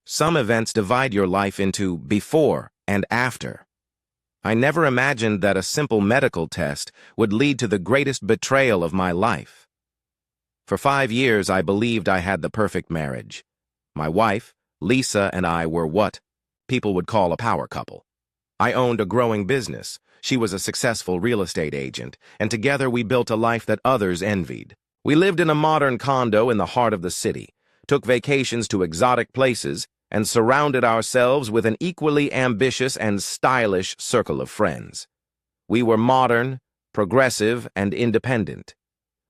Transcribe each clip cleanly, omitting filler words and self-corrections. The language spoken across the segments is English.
Some events divide your life into before and after. I never imagined that a simple medical test would lead to the greatest betrayal of my life. For 5 years, I believed I had the perfect marriage. My wife, Lisa, and I were what people would call a power couple. I owned a growing business. She was a successful real estate agent, and together we built a life that others envied. We lived in a modern condo in the heart of the city, took vacations to exotic places, and surrounded ourselves with an equally ambitious and stylish circle of friends. We were modern, progressive, and independent.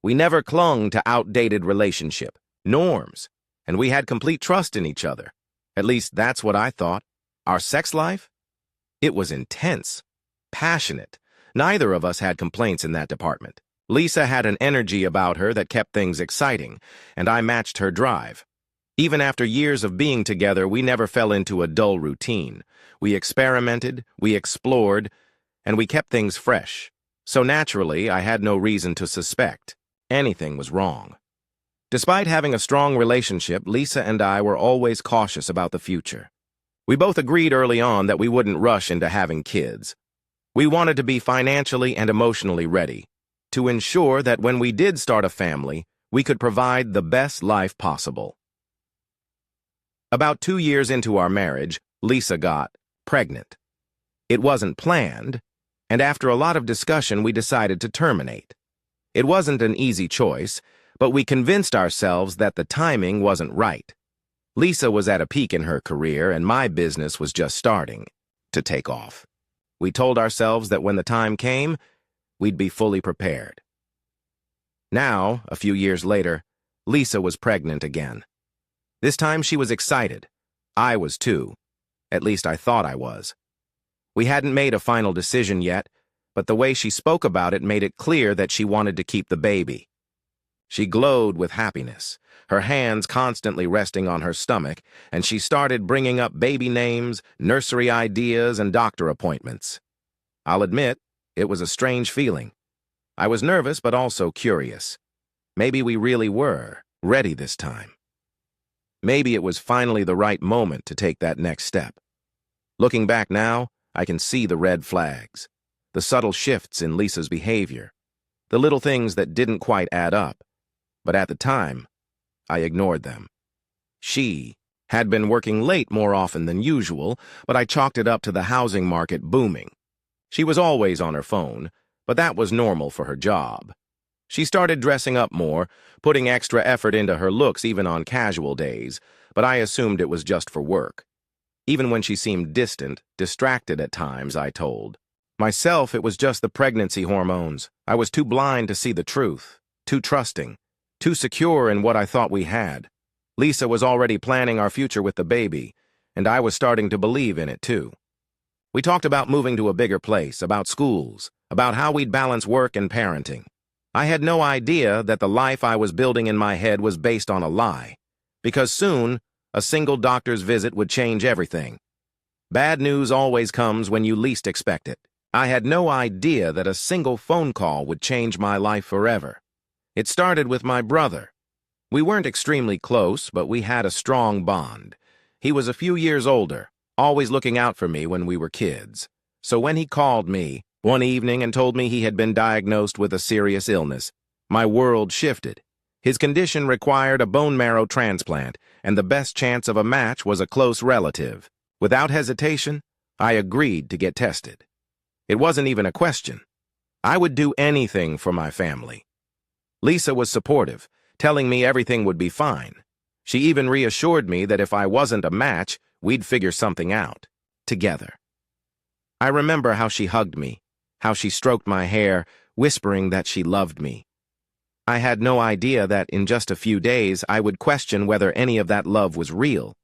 We never clung to outdated relationship norms, and we had complete trust in each other. At least that's what I thought. Our sex life? It was intense, passionate. Neither of us had complaints in that department. Lisa had an energy about her that kept things exciting, and I matched her drive. Even after years of being together, we never fell into a dull routine. We experimented, we explored, and we kept things fresh. So naturally, I had no reason to suspect anything was wrong. Despite having a strong relationship, Lisa and I were always cautious about the future. We both agreed early on that we wouldn't rush into having kids. We wanted to be financially and emotionally ready, to ensure that when we did start a family, we could provide the best life possible. About 2 years into our marriage, Lisa got pregnant. It wasn't planned, and after a lot of discussion, we decided to terminate. It wasn't an easy choice, but we convinced ourselves that the timing wasn't right. Lisa was at a peak in her career, and my business was just starting to take off. We told ourselves that when the time came, we'd be fully prepared. Now, a few years later, Lisa was pregnant again. This time she was excited. I was too. At least I thought I was. We hadn't made a final decision yet, but the way she spoke about it made it clear that she wanted to keep the baby. She glowed with happiness, her hands constantly resting on her stomach, and she started bringing up baby names, nursery ideas, and doctor appointments. I'll admit, it was a strange feeling. I was nervous but also curious. Maybe we really were ready this time. Maybe it was finally the right moment to take that next step. Looking back now, I can see the red flags, the subtle shifts in Lisa's behavior, the little things that didn't quite add up. But at the time, I ignored them. She had been working late more often than usual, but I chalked it up to the housing market booming. She was always on her phone, but that was normal for her job. She started dressing up more, putting extra effort into her looks even on casual days, but I assumed it was just for work. Even when she seemed distant, distracted at times, I told myself it was just the pregnancy hormones. I was too blind to see the truth, too trusting, too secure in what I thought we had. Lisa was already planning our future with the baby, and I was starting to believe in it too. We talked about moving to a bigger place, about schools, about how we'd balance work and parenting. I had no idea that the life I was building in my head was based on a lie, because soon, a single doctor's visit would change everything. Bad news always comes when you least expect it. I had no idea that a single phone call would change my life forever. It started with my brother. We weren't extremely close, but we had a strong bond. He was a few years older, always looking out for me when we were kids. So when he called me one evening and told me he had been diagnosed with a serious illness, my world shifted. His condition required a bone marrow transplant, and the best chance of a match was a close relative. Without hesitation, I agreed to get tested. It wasn't even a question. I would do anything for my family. Lisa was supportive, telling me everything would be fine. She even reassured me that if I wasn't a match, we'd figure something out, together. I remember how she hugged me, how she stroked my hair, whispering that she loved me. I had no idea that in just a few days I would question whether any of that love was real.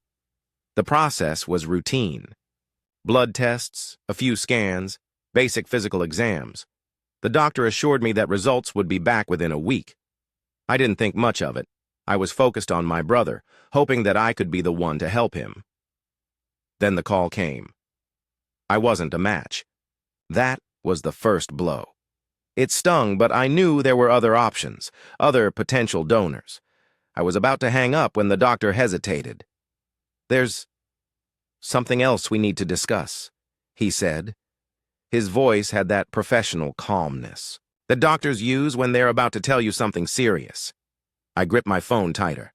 The process was routine. Blood tests, a few scans, basic physical exams. The doctor assured me that results would be back within a week. I didn't think much of it. I was focused on my brother, hoping that I could be the one to help him. Then the call came. I wasn't a match. That was the first blow. It stung, but I knew there were other options, other potential donors. I was about to hang up when the doctor hesitated. There's something else we need to discuss," he said. His voice had that professional calmness that doctors use when they're about to tell you something serious. I gripped my phone tighter.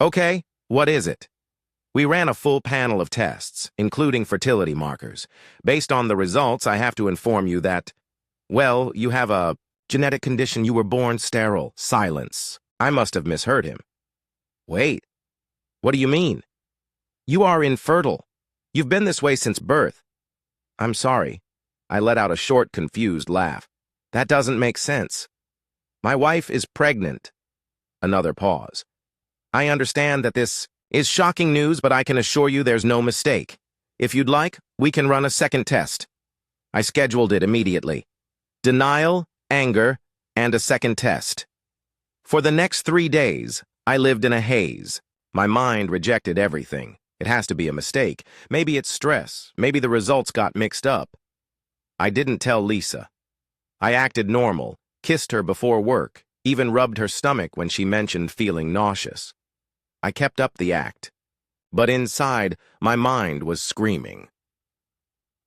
"Okay, what is it?" We ran a full panel of tests, including fertility markers. Based on the results, I have to inform you that, well, you have a genetic condition. You were born sterile. Silence. I must have misheard him. Wait, what do you mean? You are infertile. You've been this way since birth. I'm sorry. I let out a short, confused laugh. That doesn't make sense. My wife is pregnant. Another pause. I understand that this is shocking news, but I can assure you there's no mistake. If you'd like, we can run a second test. I scheduled it immediately. Denial, anger, and a second test. For the next 3 days, I lived in a haze. My mind rejected everything. It has to be a mistake. Maybe it's stress. Maybe the results got mixed up. I didn't tell Lisa. I acted normal, kissed her before work, even rubbed her stomach when she mentioned feeling nauseous. I kept up the act. But inside, my mind was screaming.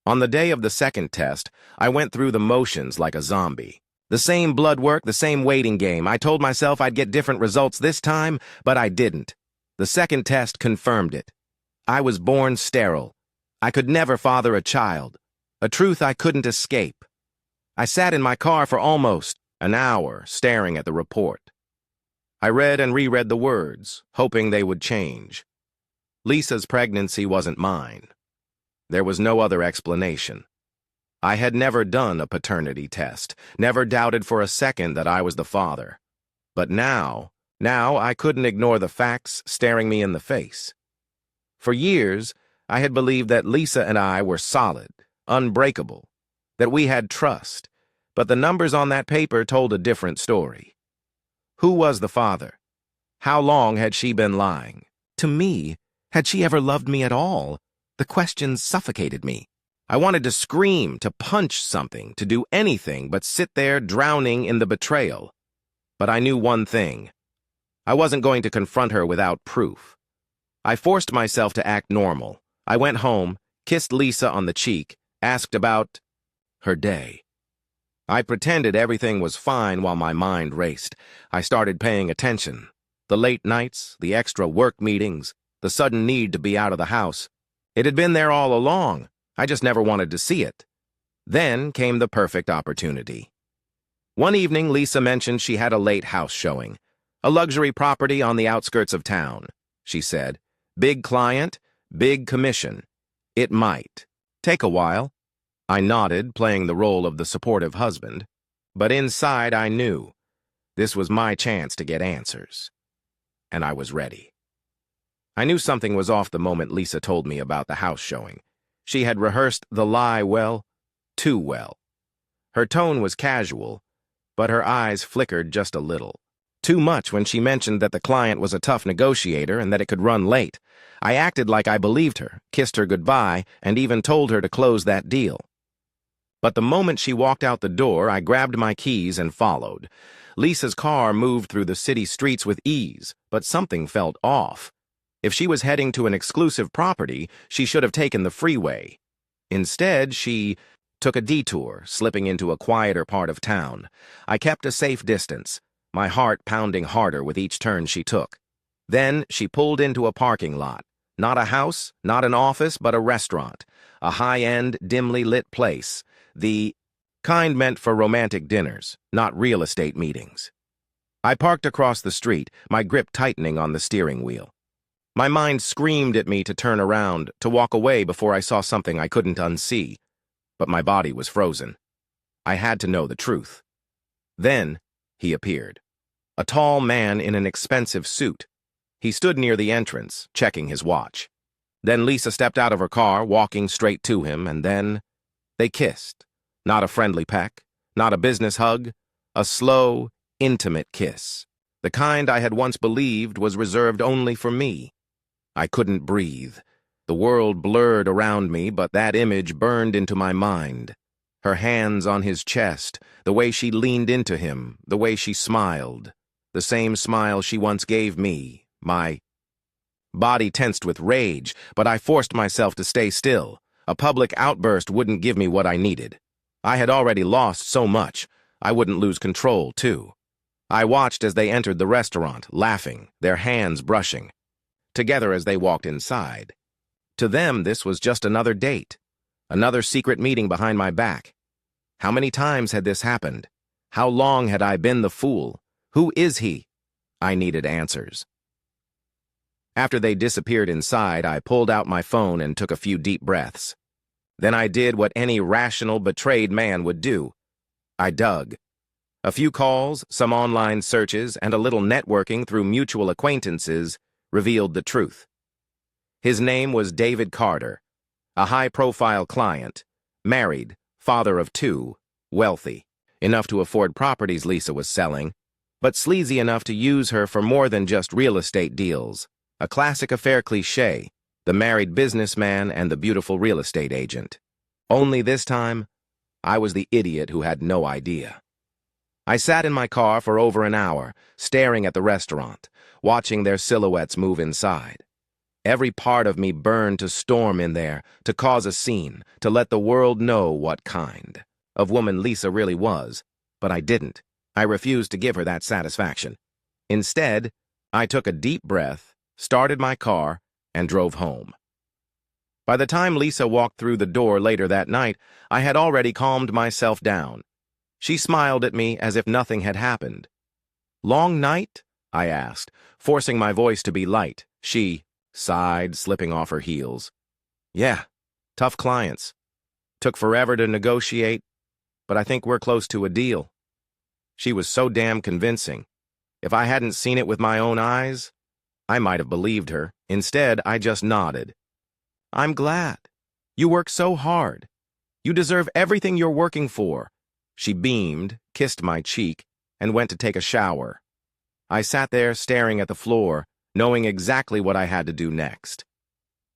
On the day of the second test, I went through the motions like a zombie. The same blood work, the same waiting game. I told myself I'd get different results this time, but I didn't. The second test confirmed it. I was born sterile. I could never father a child. A truth I couldn't escape. I sat in my car for almost an hour, staring at the report. I read and reread the words, hoping they would change. Lisa's pregnancy wasn't mine. There was no other explanation. I had never done a paternity test, never doubted for a second that I was the father. But now I couldn't ignore the facts staring me in the face. For years, I had believed that Lisa and I were solid, unbreakable, that we had trust, but the numbers on that paper told a different story. Who was the father? How long had she been lying? To me, had she ever loved me at all? The questions suffocated me. I wanted to scream, to punch something, to do anything but sit there drowning in the betrayal. But I knew one thing. I wasn't going to confront her without proof. I forced myself to act normal. I went home, kissed Lisa on the cheek, asked about her day. I pretended everything was fine while my mind raced. I started paying attention. The late nights, the extra work meetings, the sudden need to be out of the house. It had been there all along. I just never wanted to see it. Then came the perfect opportunity. One evening, Lisa mentioned she had a late house showing. A luxury property on the outskirts of town, she said. Big client, big commission. It might take a while. I nodded, playing the role of the supportive husband. But inside, I knew this was my chance to get answers. And I was ready. I knew something was off the moment Lisa told me about the house showing. She had rehearsed the lie well, too well. Her tone was casual, but her eyes flickered just a little. Too much when she mentioned that the client was a tough negotiator and that it could run late. I acted like I believed her, kissed her goodbye, and even told her to close that deal. But the moment she walked out the door, I grabbed my keys and followed. Lisa's car moved through the city streets with ease, but something felt off. If she was heading to an exclusive property, she should have taken the freeway. Instead, she took a detour, slipping into a quieter part of town. I kept a safe distance, my heart pounding harder with each turn she took. Then she pulled into a parking lot. Not a house, not an office, but a restaurant. A high-end, dimly lit place. The kind meant for romantic dinners, not real estate meetings. I parked across the street, my grip tightening on the steering wheel. My mind screamed at me to turn around, to walk away before I saw something I couldn't unsee. But my body was frozen. I had to know the truth. Then he appeared. A tall man in an expensive suit. He stood near the entrance, checking his watch. Then Lisa stepped out of her car, walking straight to him, and then they kissed. Not a friendly peck, not a business hug, a slow, intimate kiss. The kind I had once believed was reserved only for me. I couldn't breathe. The world blurred around me, but that image burned into my mind. Her hands on his chest, the way she leaned into him, the way she smiled. The same smile she once gave me, my Body tensed with rage, but I forced myself to stay still. A public outburst wouldn't give me what I needed. I had already lost so much, I wouldn't lose control, too. I watched as they entered the restaurant, laughing, their hands brushing, together as they walked inside. To them, this was just another date, another secret meeting behind my back. How many times had this happened? How long had I been the fool? Who is he? I needed answers. After they disappeared inside, I pulled out my phone and took a few deep breaths. Then I did what any rational, betrayed man would do. I dug. A few calls, some online searches, and a little networking through mutual acquaintances revealed the truth. His name was David Carter, a high-profile client, married, father of two, wealthy, enough to afford properties Lisa was selling, but sleazy enough to use her for more than just real estate deals. A classic affair cliché, the married businessman and the beautiful real estate agent. Only this time, I was the idiot who had no idea. I sat in my car for over an hour, staring at the restaurant, watching their silhouettes move inside. Every part of me burned to storm in there, to cause a scene, to let the world know what kind of woman Lisa really was. But I didn't. I refused to give her that satisfaction. Instead, I took a deep breath, started my car, and drove home. By the time Lisa walked through the door later that night, I had already calmed myself down. She smiled at me as if nothing had happened. "Long night?" I asked, forcing my voice to be light. She sighed, slipping off her heels. "Yeah, tough clients. Took forever to negotiate, but I think we're close to a deal." She was so damn convincing. If I hadn't seen it with my own eyes, I might have believed her. Instead, I just nodded. "I'm glad. You work so hard. You deserve everything you're working for." She beamed, kissed my cheek, and went to take a shower. I sat there staring at the floor, knowing exactly what I had to do next.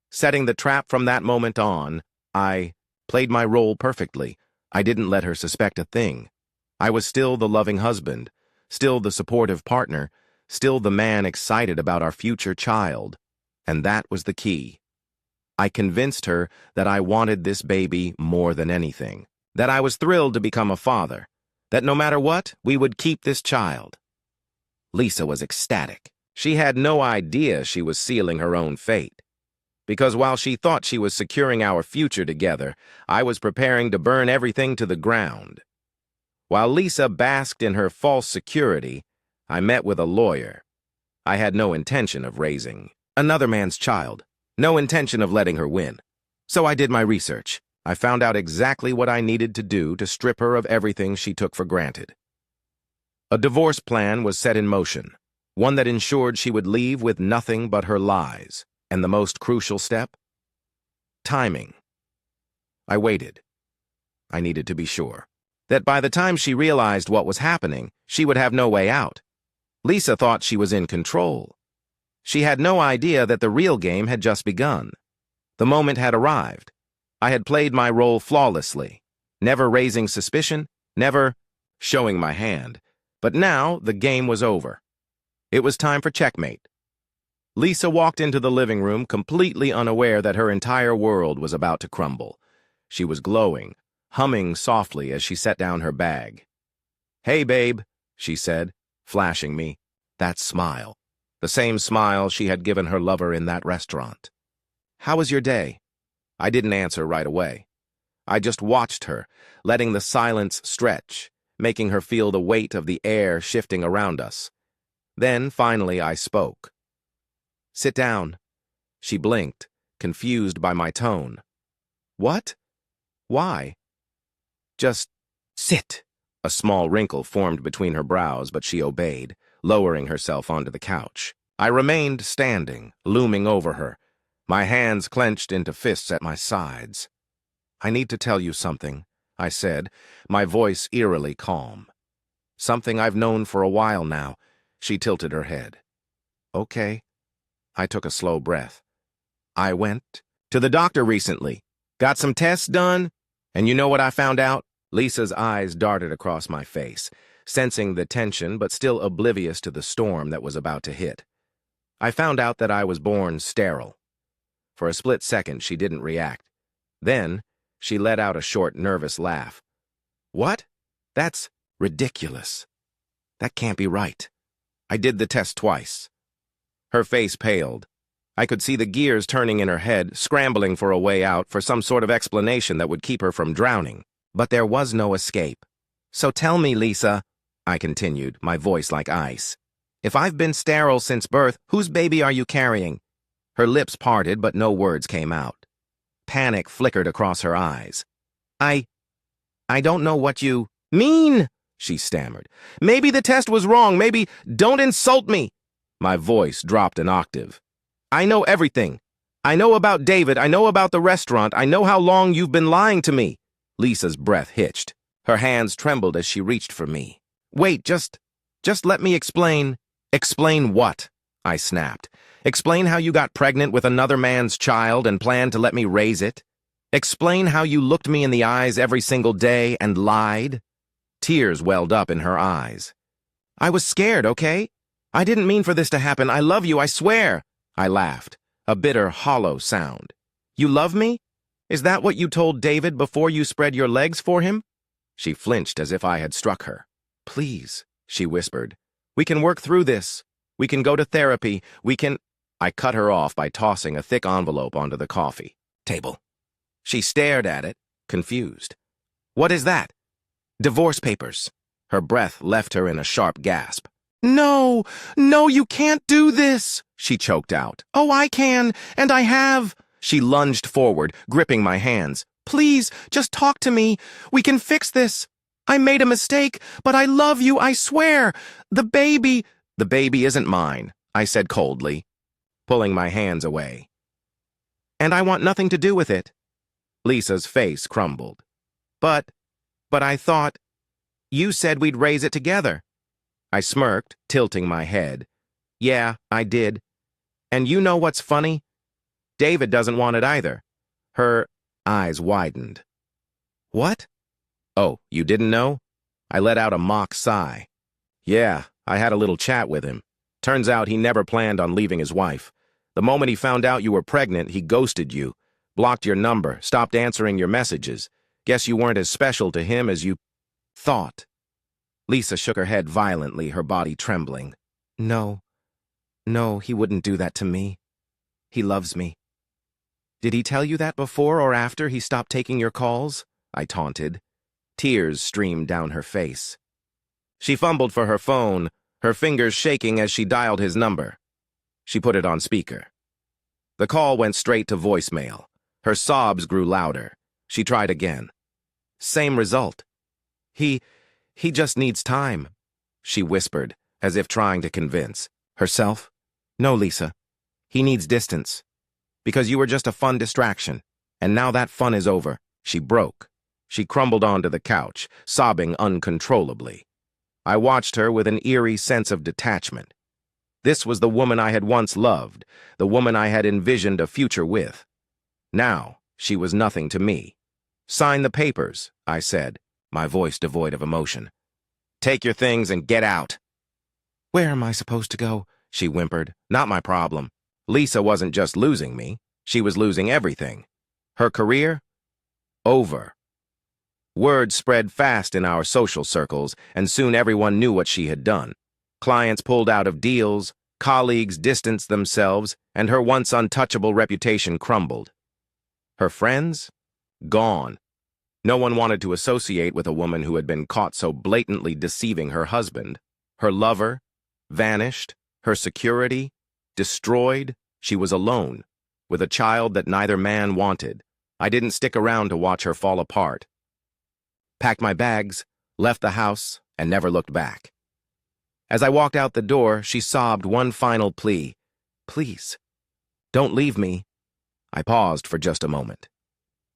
Setting the trap from that moment on, I played my role perfectly. I didn't let her suspect a thing. I was still the loving husband, still the supportive partner, still the man excited about our future child. And that was the key. I convinced her that I wanted this baby more than anything, that I was thrilled to become a father, that no matter what, we would keep this child. Lisa was ecstatic. She had no idea she was sealing her own fate. Because while she thought she was securing our future together, I was preparing to burn everything to the ground. While Lisa basked in her false security, I met with a lawyer. I had no intention of raising another man's child, no intention of letting her win. So I did my research. I found out exactly what I needed to do to strip her of everything she took for granted. A divorce plan was set in motion, one that ensured she would leave with nothing but her lies. And the most crucial step? Timing. I waited. I needed to be sure that by the time she realized what was happening, she would have no way out. Lisa thought she was in control. She had no idea that the real game had just begun. The moment had arrived. I had played my role flawlessly, never raising suspicion, never showing my hand. But now the game was over. It was time for checkmate. Lisa walked into the living room completely unaware that her entire world was about to crumble. She was glowing, humming softly as she set down her bag. "Hey, babe," she said, flashing me that smile, the same smile she had given her lover in that restaurant. "How was your day?" I didn't answer right away. I just watched her, letting the silence stretch, making her feel the weight of the air shifting around us. Then, finally, I spoke. "Sit down." She blinked, confused by my tone. "What? Why?" "Just sit." A small wrinkle formed between her brows, but she obeyed, lowering herself onto the couch. I remained standing, looming over her, my hands clenched into fists at my sides. "I need to tell you something," I said, my voice eerily calm. "Something I've known for a while now." She tilted her head. "Okay." I took a slow breath. "I went to the doctor recently. Got some tests done, and you know what I found out?" Lisa's eyes darted across my face, sensing the tension but still oblivious to the storm that was about to hit. I found out that I was born sterile. For a split second, she didn't react. Then, she let out a short, nervous laugh. What? That's ridiculous. That can't be right. I did the test twice. Her face paled. I could see the gears turning in her head, scrambling for a way out, for some sort of explanation that would keep her from drowning. But there was no escape. So tell me, Lisa, I continued, my voice like ice. If I've been sterile since birth, whose baby are you carrying? Her lips parted, but no words came out. Panic flickered across her eyes. I don't know what you mean, she stammered. Maybe the test was wrong. Maybe don't insult me. My voice dropped an octave. I know everything. I know about David. I know about the restaurant. I know how long you've been lying to me. Lisa's breath hitched. Her hands trembled as she reached for me. Wait, just let me explain. Explain what? I snapped. Explain how you got pregnant with another man's child and planned to let me raise it. Explain how you looked me in the eyes every single day and lied. Tears welled up in her eyes. I was scared, okay? I didn't mean for this to happen. I love you, I swear. I laughed, a bitter, hollow sound. You love me? Is that what you told David before you spread your legs for him? She flinched as if I had struck her. Please, she whispered. We can work through this. We can go to therapy. We can... I cut her off by tossing a thick envelope onto the coffee table. She stared at it, confused. What is that? Divorce papers. Her breath left her in a sharp gasp. No, you can't do this, she choked out. Oh, I can, and I have. She lunged forward, gripping my hands. Please, just talk to me. We can fix this. I made a mistake, but I love you, I swear. The baby isn't mine, I said coldly, pulling my hands away. And I want nothing to do with it. Lisa's face crumbled. But I thought, you said we'd raise it together. I smirked, tilting my head. Yeah, I did. And you know what's funny? David doesn't want it either. Her eyes widened. What? Oh, you didn't know? I let out a mock sigh. Yeah, I had a little chat with him. Turns out he never planned on leaving his wife. The moment he found out you were pregnant, he ghosted you, blocked your number, stopped answering your messages. Guess you weren't as special to him as you thought. Lisa shook her head violently, her body trembling. No, he wouldn't do that to me. He loves me. Did he tell you that before or after he stopped taking your calls? I taunted. Tears streamed down her face. She fumbled for her phone, her fingers shaking as she dialed his number. She put it on speaker. The call went straight to voicemail. Her sobs grew louder. She tried again. Same result. He just needs time, she whispered, as if trying to convince herself. No, Lisa. He needs distance. Because you were just a fun distraction, and now that fun is over. She broke. She crumbled onto the couch, sobbing uncontrollably. I watched her with an eerie sense of detachment. This was the woman I had once loved, the woman I had envisioned a future with. Now, she was nothing to me. Sign the papers, I said, my voice devoid of emotion. Take your things and get out. Where am I supposed to go? She whimpered. Not my problem. Lisa wasn't just losing me. She was losing everything. Her career? Over. Word spread fast in our social circles, and soon everyone knew what she had done. Clients pulled out of deals, colleagues distanced themselves, and her once untouchable reputation crumbled. Her friends? Gone. No one wanted to associate with a woman who had been caught so blatantly deceiving her husband. Her lover? Vanished. Her security? Destroyed. She was alone, with a child that neither man wanted. I didn't stick around to watch her fall apart. Packed my bags, left the house, and never looked back. As I walked out the door, she sobbed one final plea. Please, don't leave me. I paused for just a moment.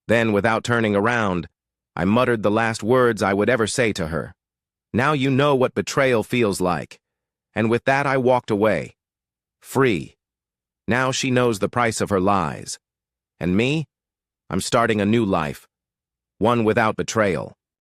Then, without turning around, I muttered the last words I would ever say to her. Now you know what betrayal feels like. And with that, I walked away. Free. Now she knows the price of her lies. And me? I'm starting a new life. One without betrayal.